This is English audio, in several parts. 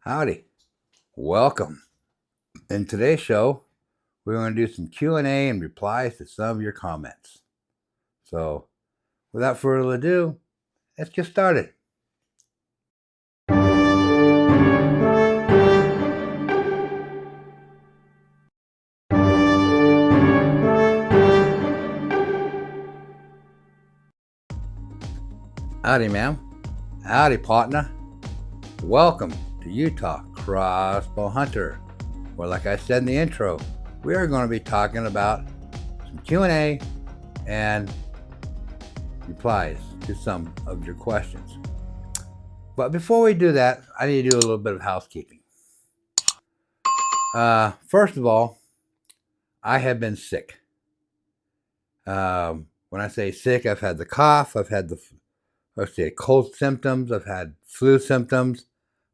Howdy. Welcome. In today's show, we're going to do some Q&A and replies to some of your comments. So, without further ado, let's get started. Howdy, ma'am. Howdy, partner. Welcome to Utah Crossbow Hunter, where, like I said in the intro, we are going to be talking about some Q&A and replies to some of your questions. But before we do that, I need to do a little bit of housekeeping. First of all, I have been sick. When I say sick, I've had the cough, I've had the cold symptoms, I've had flu symptoms,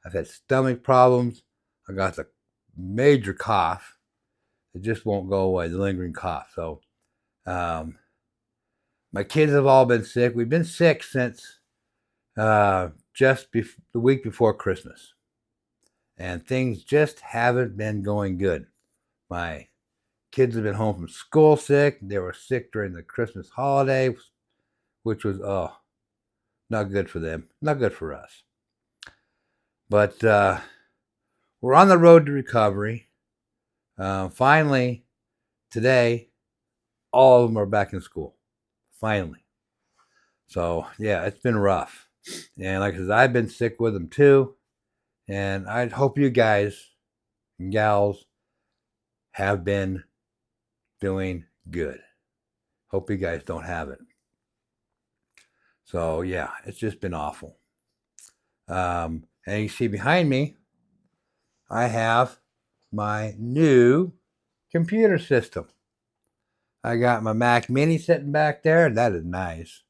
I've had stomach problems, I got the major cough. It just won't go away, the lingering cough. So, my kids have all been sick. We've been sick since just the week before Christmas. And things just haven't been going good. My kids have been home from school sick. They were sick during the Christmas holiday, which was, not good for them. Not good for us. But we're on the road to recovery. Finally, today, all of them are back in school. Finally. So, yeah, it's been rough. And like I said, I've been sick with them too. And I hope you guys and gals have been doing good. Hope you guys don't have it. So, yeah, it's just been awful. And you see behind me, I have my new computer system. I got my Mac Mini sitting back there. That is nice.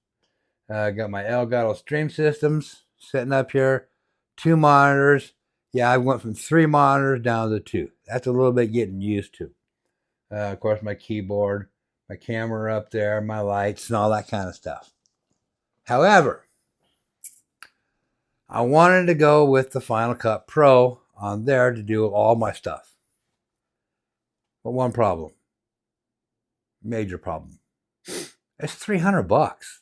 I got my Elgato Stream Systems sitting up here. 2 monitors. Yeah, I went from 3 monitors down to 2. That's a little bit getting used to. Of course, my keyboard, my camera up there, my lights, and all that kind of stuff. However, I wanted to go with the Final Cut Pro on there to do all my stuff. But one problem. Major problem. It's $300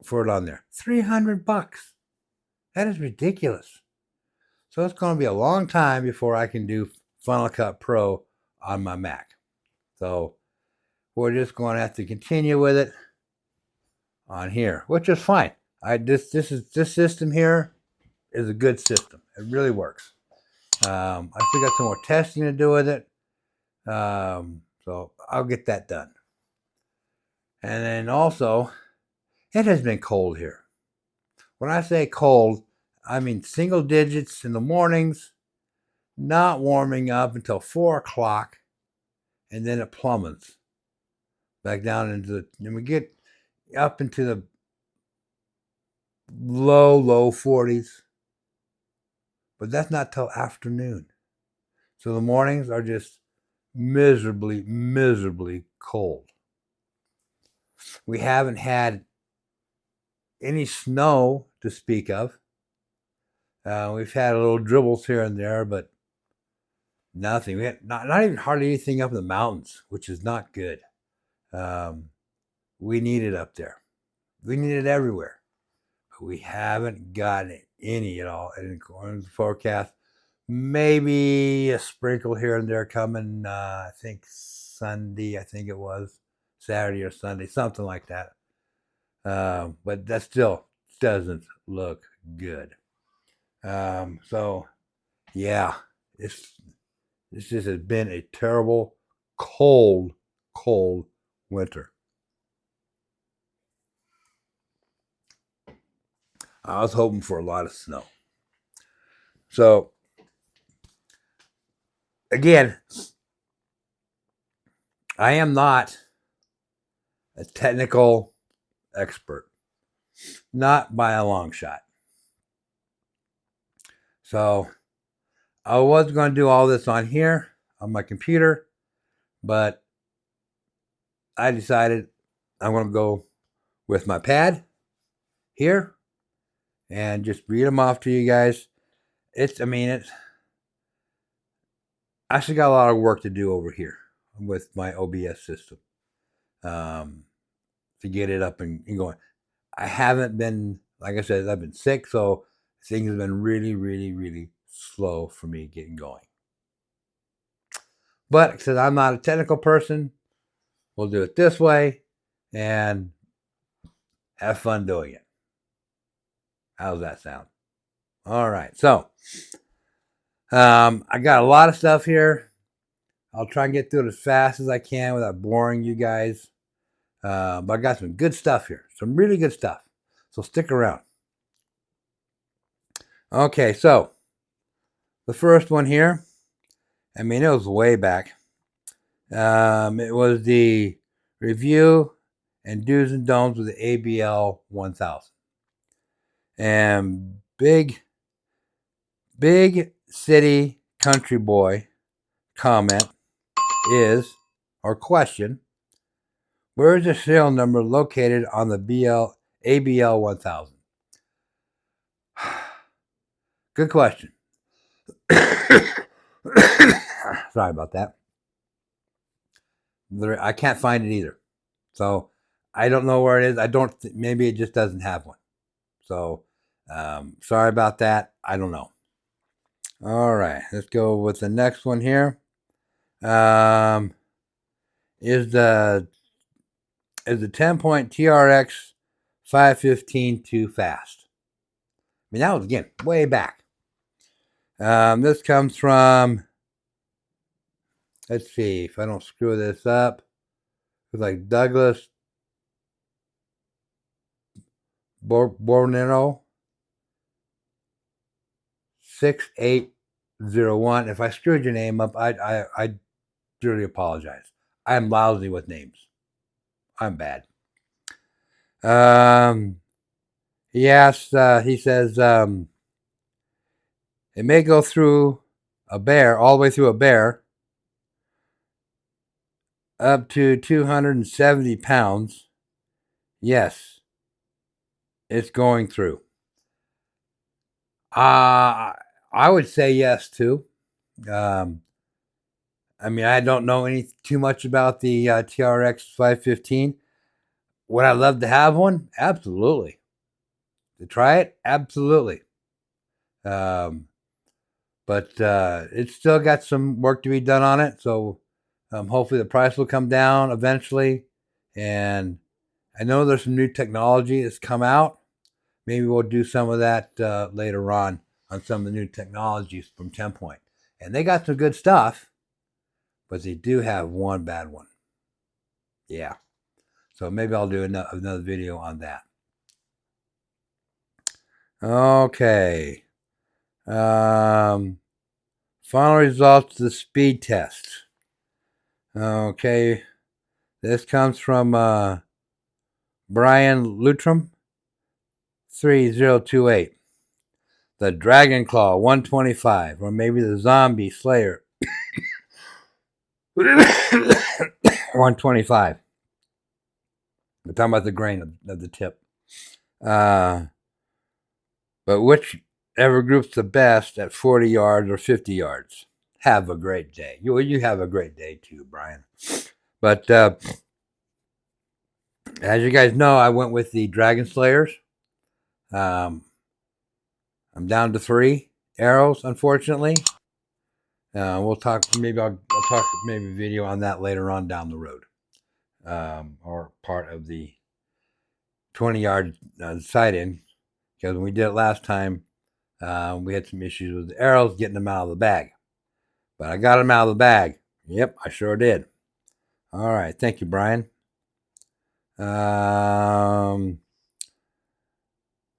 for it on there. $300. That is ridiculous. So it's going to be a long time before I can do Final Cut Pro on my Mac. So we're just going to have to continue with it on here, which is fine. This system here is a good system. It really works. I still got some more testing to do with it. So I'll get that done. And then also, it has been cold here. When I say cold, I mean single digits in the mornings, not warming up until 4 o'clock, and then it plummets back down and we get up into the low 40s, but that's not till afternoon. So the mornings are just miserably cold. We haven't had any snow to speak of. We've had a little dribbles here and there, but nothing. We had not even hardly anything up in the mountains, which is not good. We need it up there. We need it everywhere. But we haven't gotten any at all. And according to the forecast, maybe a sprinkle here and there coming, I think Sunday, it was. Saturday or Sunday, something like that. But that still doesn't look good. So, yeah, this just has been a terrible, cold winter. I was hoping for a lot of snow. So, again, I am not a technical expert, not by a long shot. So, I was going to do all this on here on my computer, but I decided I'm going to go with my pad here and just read them off to you guys. I mean, I still got a lot of work to do over here with my OBS system to get it up and going. I haven't been, like I said, I've been sick, so things have been really, really, really slow for me getting going. But since I'm not a technical person, we'll do it this way and have fun doing it. How's that sound? All right. So, I got a lot of stuff here. I'll try and get through it as fast as I can without boring you guys. But I got some good stuff here. Some really good stuff. So stick around. Okay, so the first one here, I mean, it was way back. It was the review and do's and don'ts with the ABL 1000. And big city country boy comment is, or question, where is the serial number located on the ABL 1000? Good question. Sorry about that. I can't find it either. So I don't know where it is. Maybe it just doesn't have one. So sorry about that. I don't know. All right, let's go with the next one here. Is the 10-point TRX 515 too fast? I mean, that was, again, way back. This comes from, let's see if I don't screw this up. It's like Douglas Bornero 6801. If I screwed your name up, I really apologize. I'm lousy with names. I'm bad. He asks, he says, it may go through a bear, all the way through a bear, up to 270 pounds. Yes, it's going through. I would say yes, too. I mean, I don't know too much about the TRX 515. Would I love to have one? Absolutely. To try it? Absolutely. But it's still got some work to be done on it. So hopefully the price will come down eventually. And I know there's some new technology that's come out. Maybe we'll do some of that later on some of the new technologies from 10-point. And they got some good stuff, but they do have one bad one. Yeah. So maybe I'll do another video on that. Okay. Final results of the speed test. Okay. This comes from Brian Lutram 3028. The Dragon Claw 125, or maybe the Zombie Slayer 125. We're talking about the grain of the tip. But whichever group's the best at 40 yards or 50 yards. Have a great day. You have a great day too, Brian. But as you guys know, I went with the Dragon Slayers. I'm down to 3 arrows, unfortunately. We'll talk. Maybe I'll talk maybe a video on that later on down the road, or part of the 20-yard sight-in. Because when we did it last time, we had some issues with the arrows getting them out of the bag. But I got them out of the bag. Yep, I sure did. All right, thank you, Brian.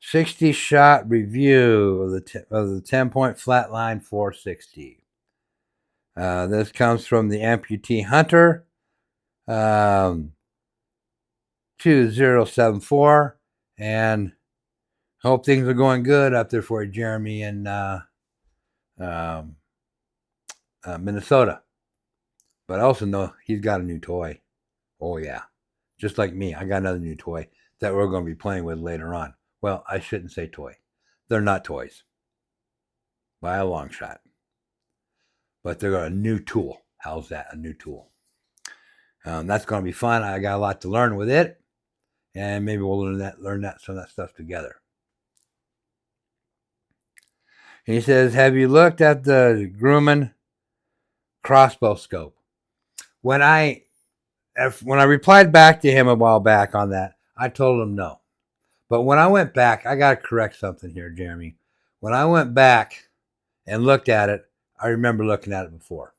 60-shot review of the 10-point flatline 460. This comes from the Amputee Hunter 2074, and hope things are going good up there for Jeremy in Minnesota. But I also know he's got a new toy. Oh yeah, just like me, I got another new toy that we're going to be playing with later on. Well, I shouldn't say toy. They're not toys. by a long shot. But they're a new tool. How's that? A new tool. That's going to be fun. I got a lot to learn with it, and maybe we'll learn some of that stuff together. And he says, "Have you looked at the Grumman crossbow scope?" When I replied back to him a while back on that, I told him no. But when I went back, I got to correct something here, Jeremy. When I went back and looked at it, I remember looking at it before.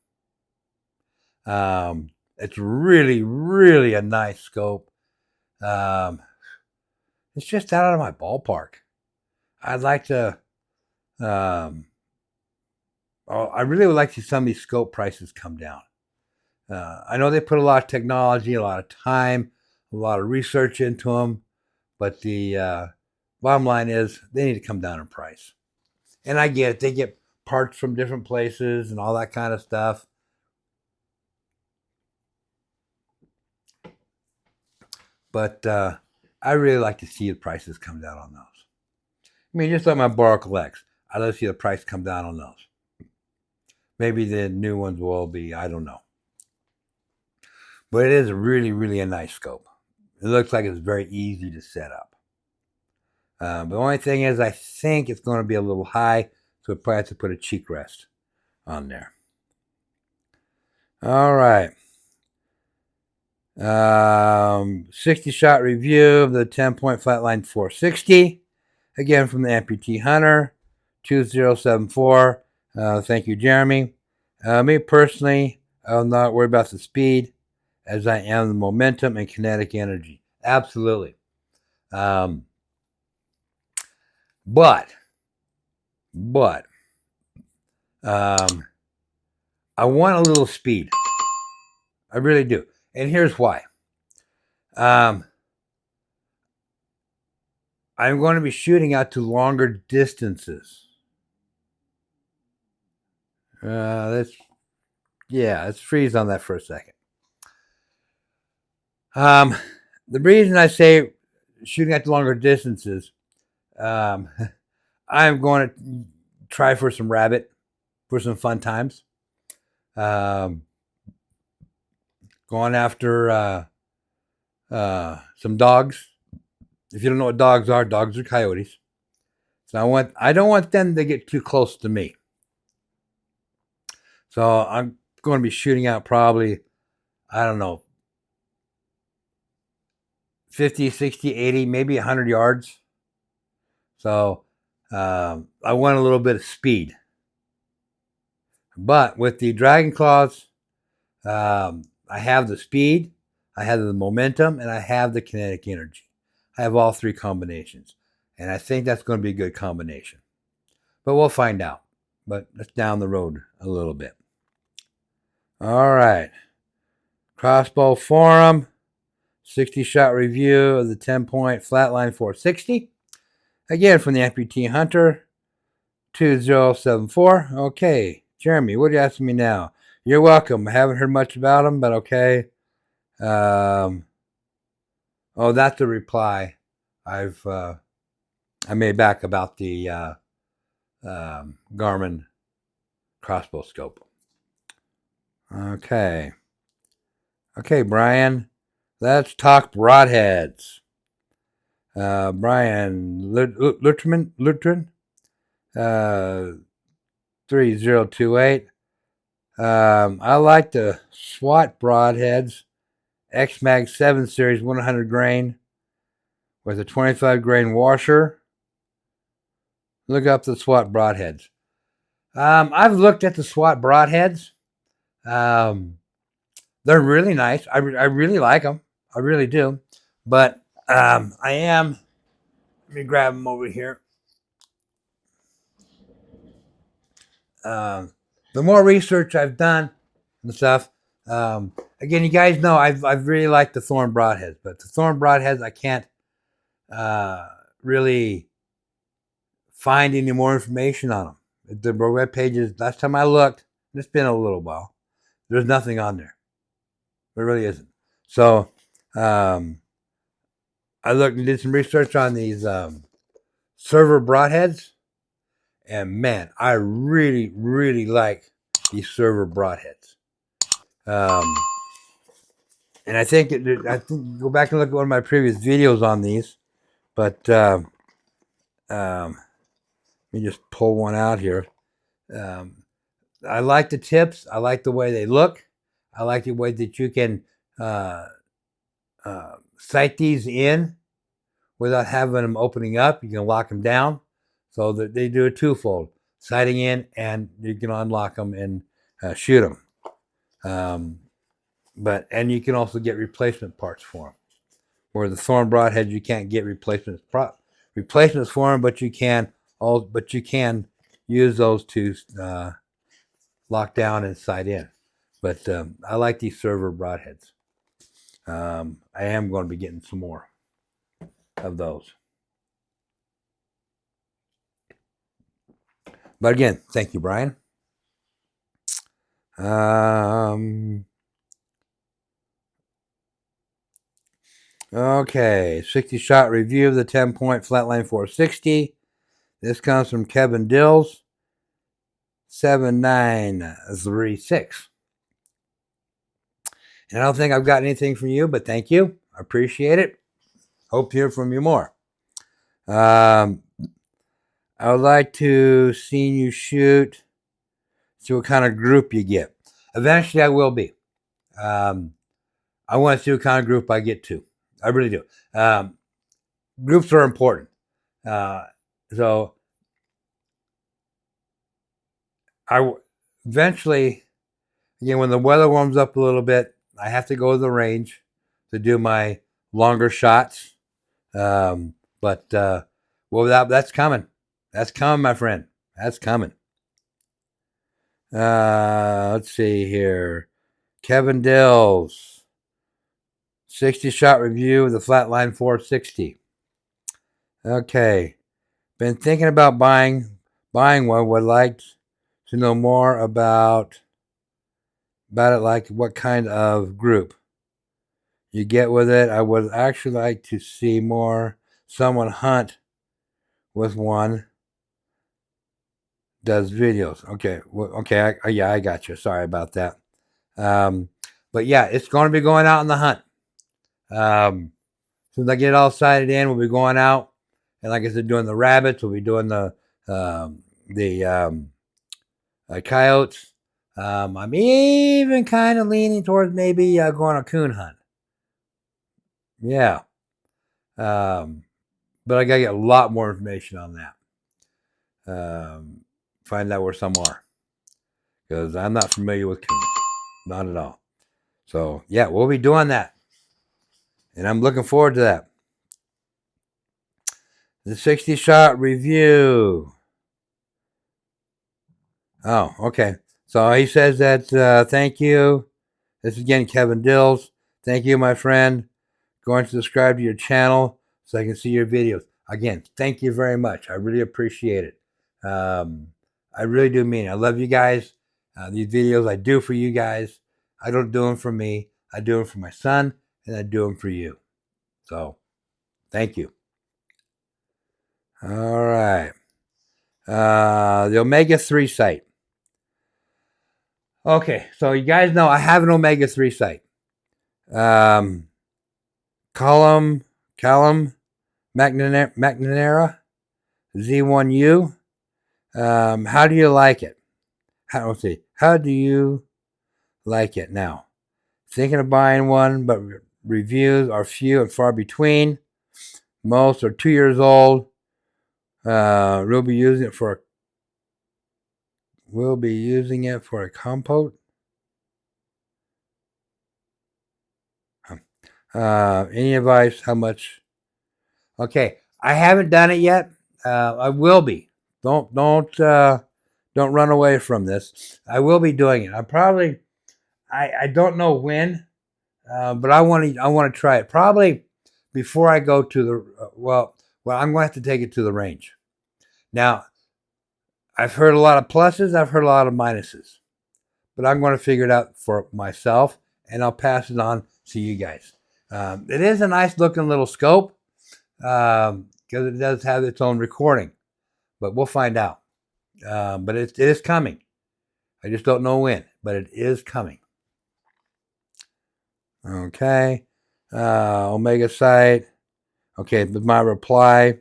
It's really, really a nice scope. It's just out of my ballpark. I'd like to. I really would like to see some of these scope prices come down. I know they put a lot of technology, a lot of time, a lot of research into them, but the bottom line is they need to come down in price. And I get it; they get parts from different places and all that kind of stuff. But I really like to see the prices come down on those. I mean, just like my Boracle X, I'd like to see the price come down on those. Maybe the new ones will be, I don't know. But it is really, really a nice scope. It looks like it's very easy to set up. The only thing is, I think it's going to be a little high, so we'll probably have to put a cheek rest on there. All right. 60-shot review of the 10-point flatline 460. Again, from the Amputee Hunter, 2074. Thank you, Jeremy. Me personally, I'm not worried about the speed as I am the momentum and kinetic energy. Absolutely. But I want a little speed. I really do. And here's why. I'm going to be shooting out to longer distances. Let's freeze on that for a second. The reason I say shooting at longer distances, I'm going to try for some rabbit, for some fun times. Going after some dogs. If you don't know what dogs are coyotes. So I don't want them to get too close to me. So I'm going to be shooting out probably, I don't know, 50, 60, 80, maybe 100 yards. So I want a little bit of speed. But with the Dragon Claws, I have the speed, I have the momentum, and I have the kinetic energy. I have all three combinations. And I think that's going to be a good combination. But we'll find out. But that's down the road a little bit. All right. Crossbow Forum. 60-shot review of the 10-point flatline 460. Again, from the Amputee Hunter. 2074. Okay. Jeremy, what are you asking me now? You're welcome. I haven't heard much about them, but okay. That's a reply I made back about the Garmin crossbow scope. Okay, Brian, let's talk broadheads. Brian Lutrin, 3028. I like the SWAT broadheads, X-Mag 7 Series 100 grain with a 25 grain washer. Look up the SWAT broadheads. I've looked at the SWAT broadheads. They're really nice. I really like them. I really do. But let me grab them over here. The more research I've done and stuff, again, you guys know I've really liked the Thorn broadheads, but the Thorn broadheads I can't really find any more information on them. The web pages, last time I looked, it's been a little while, there's nothing on there. There really isn't. So I looked and did some research on these server broadheads, And man, I really, really like these server broadheads. And I think go back and look at one of my previous videos on these. But let me just pull one out here. I like the tips. I like the way they look. I like the way that you can sight these in without having them opening up. You can lock them down. So that they do a twofold: sighting in, and you can unlock them and shoot them. And you can also get replacement parts for them. Where the thorn broadhead, you can't get replacements for them, but you can use those to lock down and sight in. But I like these server broadheads. I am going to be getting some more of those. But again, thank you, Brian. Okay, 60-shot review of the 10-point flatline 460. This comes from Kevin Dills, 7936. And I don't think I've got anything from you, but thank you. I appreciate it. Hope to hear from you more. I would like to see you shoot, see what kind of group you get. Eventually, I will be. I want to see what kind of group I get to. I really do. Groups are important. So I eventually, again, when the weather warms up a little bit, I have to go to the range to do my longer shots. Well, that's coming. That's coming, my friend. That's coming. Let's see here. Kevin Dills, 60-shot review of the Flatline 460. Okay. Been thinking about buying one. Would like to know more about it, like what kind of group you get with it. I would actually like to see someone hunt with one. Does videos. Okay. Okay. I got you. Sorry about that. But yeah, it's going to be going out on the hunt. As soon as I get it all sighted in, we'll be going out. And like I said, doing the rabbits, we'll be doing the coyotes. I'm even kind of leaning towards maybe going a coon hunt. Yeah. But I got to get a lot more information on that. Find out where some are. Because I'm not familiar with coons. Not at all. So, yeah, we'll be doing that. And I'm looking forward to that. The 60-shot review. Oh, okay. So he says that, thank you. This is again Kevin Dills. Thank you, my friend. Going to subscribe to your channel so I can see your videos. Again, thank you very much. I really appreciate it. I really do mean it. I love you guys. These videos I do for you guys. I don't do them for me. I do them for my son, and I do them for you. So, thank you. All right. The omega-3 sight. Okay, so you guys know I have an omega-3 sight. Callum McNamara, Z1U. How do you like it? How do you like it now? Thinking of buying one, but reviews are few and far between. Most are 2 years old. We'll be using it for a compote. Any advice? How much? Okay, I haven't done it yet. I will be. Don't run away from this. I will be doing it. I don't know when, but I want to try it probably before I go to the well. I'm going to have to take it to the range. Now, I've heard a lot of pluses. I've heard a lot of minuses, but I'm going to figure it out for myself, and I'll pass it on to you guys. It is a nice looking little scope because it does have its own recording, but we'll find out. But it is coming. I just don't know when, but it is coming. Okay. Omega site. Okay, with my reply.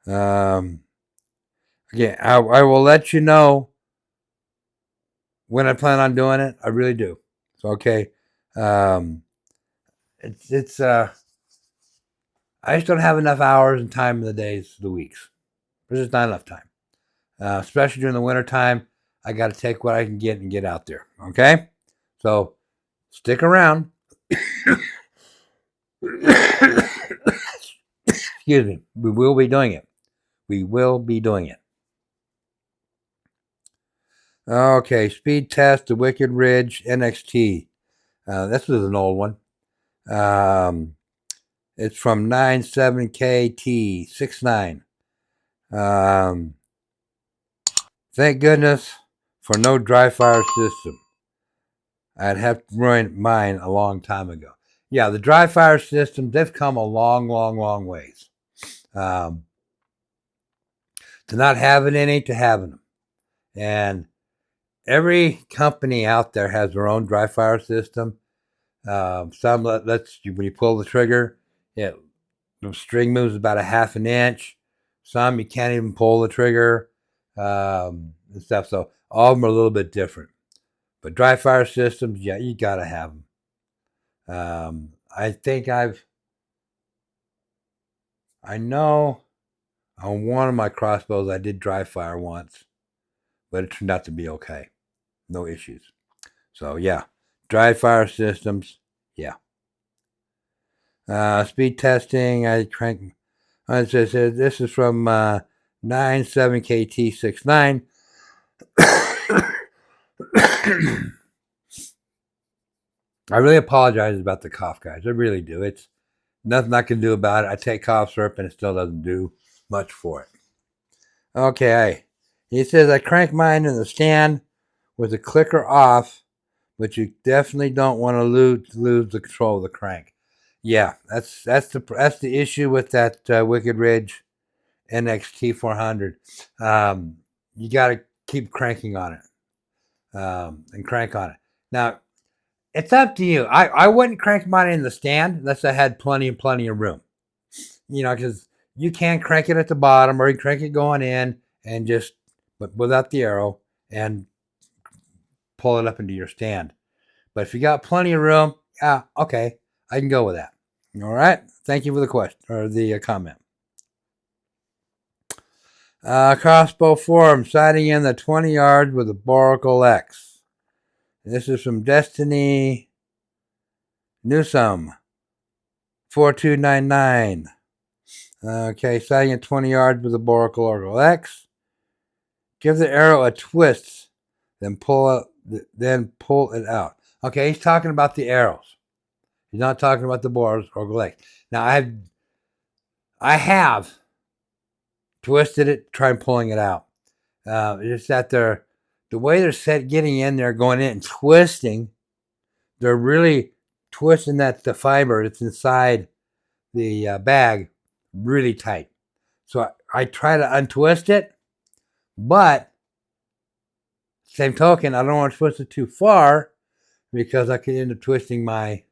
Again, I will let you know when I plan on doing it. I really do. So, okay. It's I just don't have enough hours and time in the days, the weeks. There's just not enough time. Especially during the winter time, I got to take what I can get and get out there. Okay? So, stick around. Excuse me. We will be doing it. We will be doing it. Okay, speed test, the Wicked Ridge NXT. This was an old one. It's from 97KT69. Thank goodness for no dry fire system. I'd have ruined mine a long time ago. Yeah, the dry fire systems, they've come a long, long, long ways. To not having any to having them. And every company out there has their own dry fire system. Some lets you, when you pull the trigger, the string moves about a half an inch. Some you can't even pull the trigger and stuff. So all of them are a little bit different. But dry fire systems, yeah, you gotta have them. I think I know on one of my crossbows I did dry fire once, but it turned out to be okay. No issues. So yeah, dry fire systems, yeah. Speed testing, I crank. This is from 97KT69. I really apologize about the cough, guys. I really do. It's nothing I can do about it. I take cough syrup and it still doesn't do much for it. Okay. He says I crank mine in the stand with the clicker off, but you definitely don't want to lose the control of the crank. Yeah, that's the issue with that Wicked Ridge NXT 400. You got to keep cranking on it and crank on it. Now, it's up to you. I wouldn't crank mine in the stand unless I had plenty of room. Because you can crank it at the bottom or you crank it going in and just, but without the arrow, and pull it up into your stand. But if you got plenty of room, yeah, okay, I can go with that. All right. Thank you for the question or the comment. Crossbow form, sighting in the 20 yards with a Boracle X. This is from Destiny Newsome 4299. Okay, sighting at 20 yards with a Boracle X. Give the arrow a twist, then pull it out. Okay, he's talking about the arrows. He's not talking about the Boracle X. Now I have twisted it, tried pulling it out. It's that the way they're set, getting in there, going in and twisting, they're really twisting the fiber that's inside the bag really tight. So I try to untwist it, but same token, I don't want to twist it too far because I could end up twisting my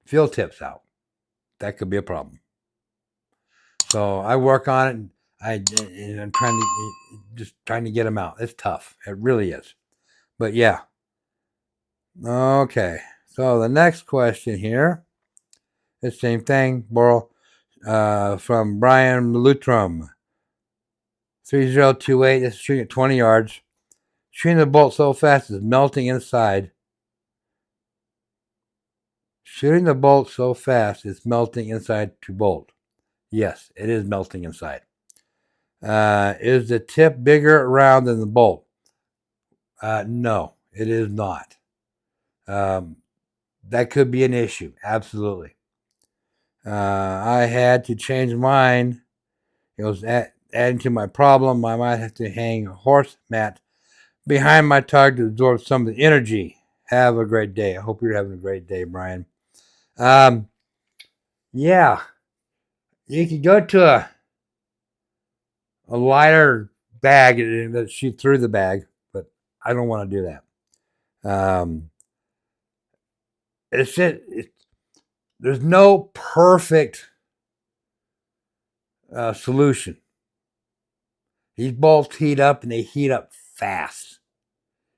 field tips out. That could be a problem. So I work on it, and I'm trying to get them out. It's tough. It really is. But yeah. Okay. So the next question here, the same thing, Boral, from Brian Lutrum, 3028. This is shooting at 20 yards. Shooting the bolt so fast it's melting inside. Shooting the bolt so fast it's melting inside to bolt. Yes, it is melting inside. Is the tip bigger around than the bolt? No, it is not. That could be an issue. Absolutely. I had to change mine. It was adding to my problem. I might have to hang a horse mat behind my target to absorb some of the energy. Have a great day. I hope you're having a great day, Brian. Yeah. you could go to a lighter bag and shoot through the bag, but I don't want to do that. It's just, there's no perfect solution. These bolts heat up and they heat up fast.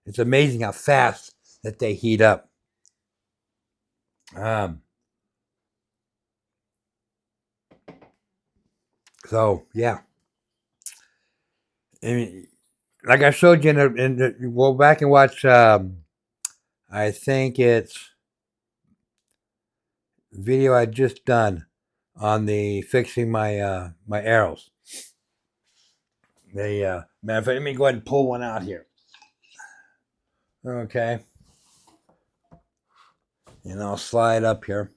It's amazing how fast that they heat up. So yeah, I mean, like I showed you go back and watch. I think it's video I just done on the fixing my my arrows. They matter of fact, let me go ahead and pull one out here. Okay, and I'll slide up here.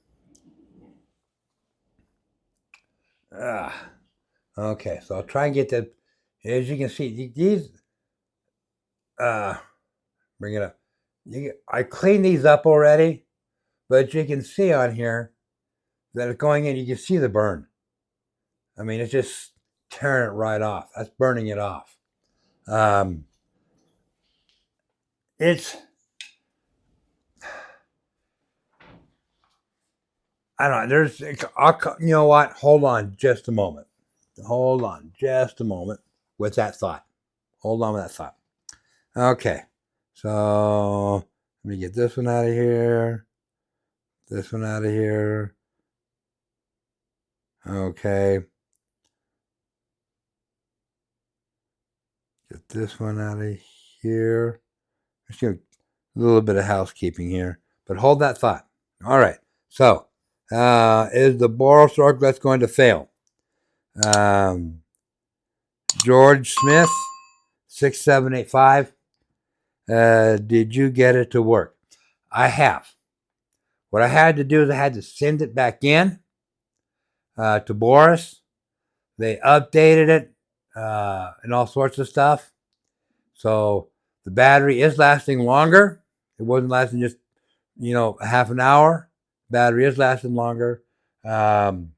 Okay, so I'll try and get that. As you can see, these bring it up. I cleaned these up already, but you can see on here that it's going in. You can see the burn. I mean, it's just tearing it right off. That's burning it off. It's, I don't know. You know what? Hold on just a moment. Hold on just a moment with that thought. Hold on with that thought. Okay. So let me get this one out of here. This one out of here. Okay. Get this one out of here. Just a little bit of housekeeping here. But hold that thought. All right. So, is the Boral Stork that's going to fail? George Smith, 6785. Did you get it to work? I have. What I had to do is I had to send it back in to Boris. They updated it and all sorts of stuff. So the battery is lasting longer. It wasn't lasting just, a half an hour. Battery is lasting longer. And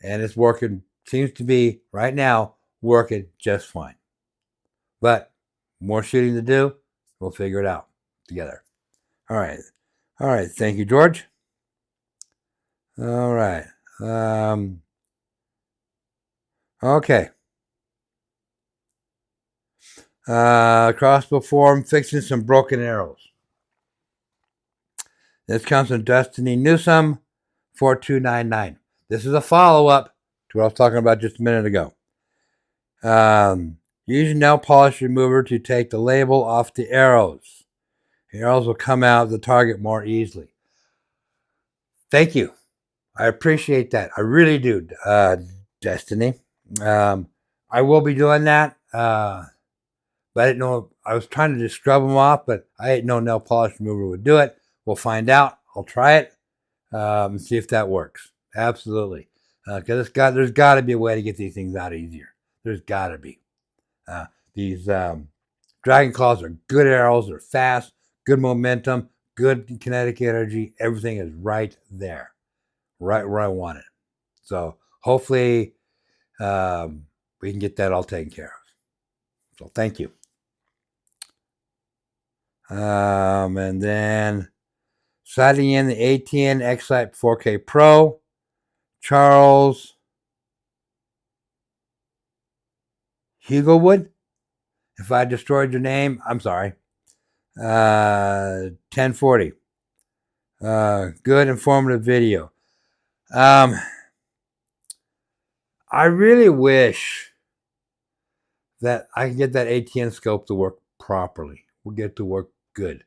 it's working, seems to be right now working just fine. But more shooting to do. We'll figure it out together. All right. All right. Thank you, George. All right. Okay. Crossbow form, fixing some broken arrows. This comes from Destiny Newsome, 4299. This is a follow-up to what I was talking about just a minute ago. Use nail polish remover to take the label off the arrows. The arrows will come out of the target more easily. Thank you. I appreciate that. I really do, Destiny. I will be doing that. But I didn't know. I was trying to just scrub them off, but I didn't know nail polish remover would do it. We'll find out. I'll try it and see if that works. Absolutely. Because there's got to be a way to get these things out easier. There's got to be. These Dragon Claws are good arrows. They're fast, good momentum, good kinetic energy. Everything is right there, right where I want it. So hopefully we can get that all taken care of. So thank you. And then sighting in the ATN X-Lite 4K Pro, Charles Hugowood. If I destroyed your name, I'm sorry. 1040. Good informative video. I really wish that I could get that ATN scope to work properly. We'll get to work good.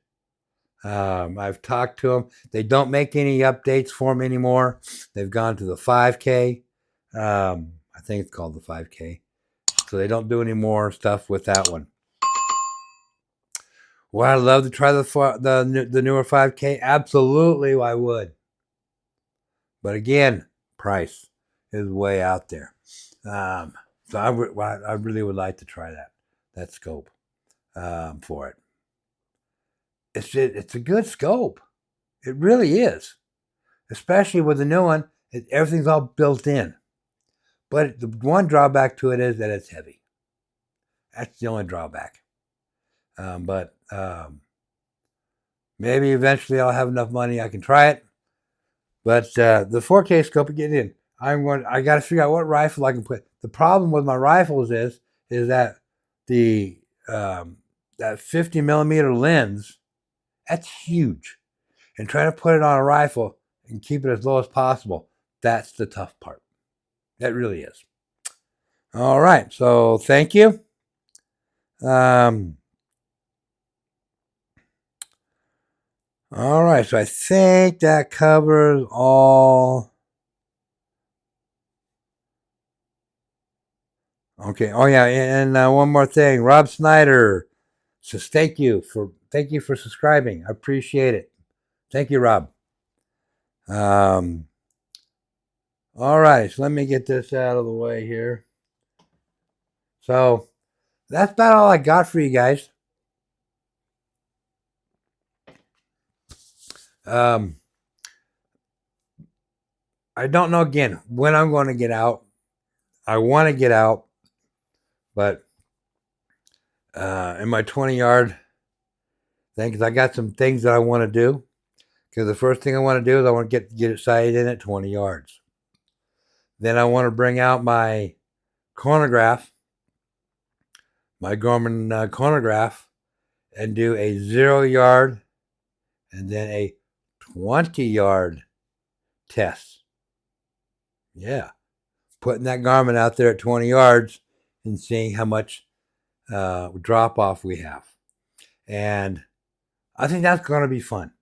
I've talked to them. They don't make any updates for them anymore. They've gone to the 5K. I think it's called the 5K. So they don't do any more stuff with that one. Would I love to try the newer 5K? Absolutely, I would. But again, price is way out there. So I really would like to try that scope for it. It's a good scope. It really is. Especially with the new one, everything's all built in. But the one drawback to it is that it's heavy. That's the only drawback. But maybe eventually I'll have enough money I can try it. But the 4K scope, get in. I got to figure out what rifle I can put. The problem with my rifles is that the that 50 millimeter lens, that's huge, and trying to put it on a rifle and keep it as low as possible, that's the tough part. That really is. All right, so thank you. All right, so I think that covers all. Okay. Oh yeah, and one more thing, Rob Snyder says thank you for subscribing. I appreciate it. Thank you, Rob. All right, so let me get this out of the way here. So that's about all I got for you guys. I don't know again when I'm going to get out. I want to get out, but in my 20-yard thing, because I got some things that I want to do. Because the first thing I want to do is I want to get it sighted in at 20 yards. Then I want to bring out my chronograph, my Garmin chronograph, and do a 0-yard and then a 20-yard test. Yeah. Putting that Garmin out there at 20 yards and seeing how much drop off we have. And I think that's going to be fun.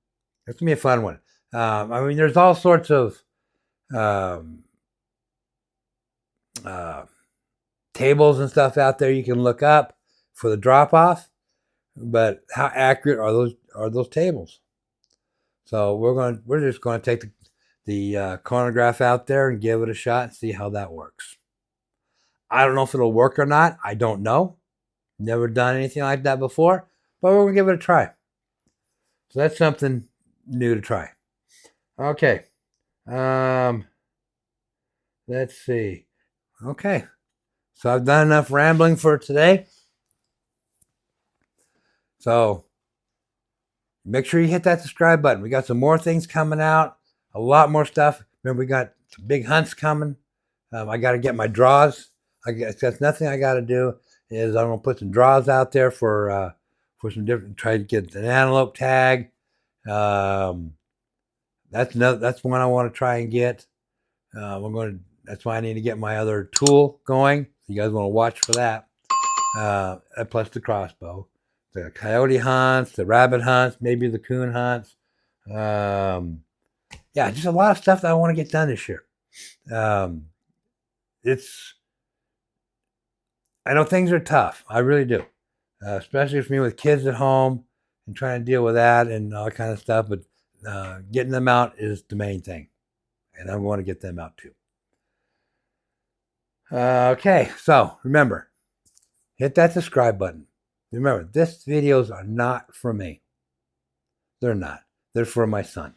That's going to be a fun one. I mean, there's all sorts of tables and stuff out there you can look up for the drop off, but how accurate are those tables? So we're just going to take the chronograph out there and give it a shot and see how that works. I don't know if it'll work or not. I don't know. Never done anything like that before, but we're going to give it a try. So that's something new to try. Okay. Let's see. Okay. So I've done enough rambling for today. So make sure you hit that subscribe button. We got some more things coming out. A lot more stuff. Remember, we got some big hunts coming. I got to get my draws. That's nothing I got to do. I'm going to put some draws out there for some different. Try to get an antelope tag. That's one I want to try and get. That's why I need to get my other tool going. You guys want to watch for that. Plus the crossbow, the coyote hunts, the rabbit hunts, maybe the coon hunts. Yeah, just a lot of stuff that I want to get done this year. I know things are tough. I really do. Especially for me with kids at home and trying to deal with that and all kind of stuff. But getting them out is the main thing. And I want to get them out too. Okay, so remember, hit that subscribe button. Remember, these videos are not for me. They're not. They're for my son.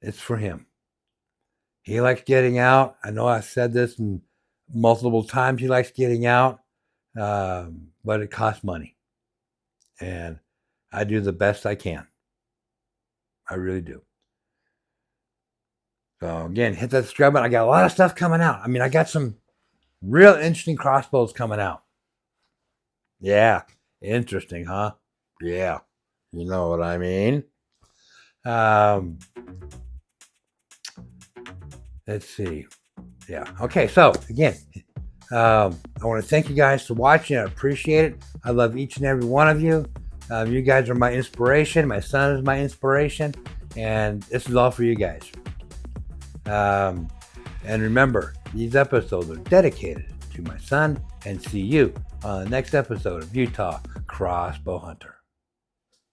It's for him. He likes getting out. I know I've said this multiple times. He likes getting out, but it costs money. And I do the best I can. I really do. So again, hit that subscribe button. I got a lot of stuff coming out. I mean, I got some real interesting crossbows coming out. Yeah, interesting, huh? Yeah, you know what I mean. Let's see. Yeah. Okay. So again, I want to thank you guys for watching. I appreciate it. I love each and every one of you. You guys are my inspiration. My son is my inspiration, and this is all for you guys. And remember, these episodes are dedicated to my son, and see you on the next episode of Utah Crossbow Hunter.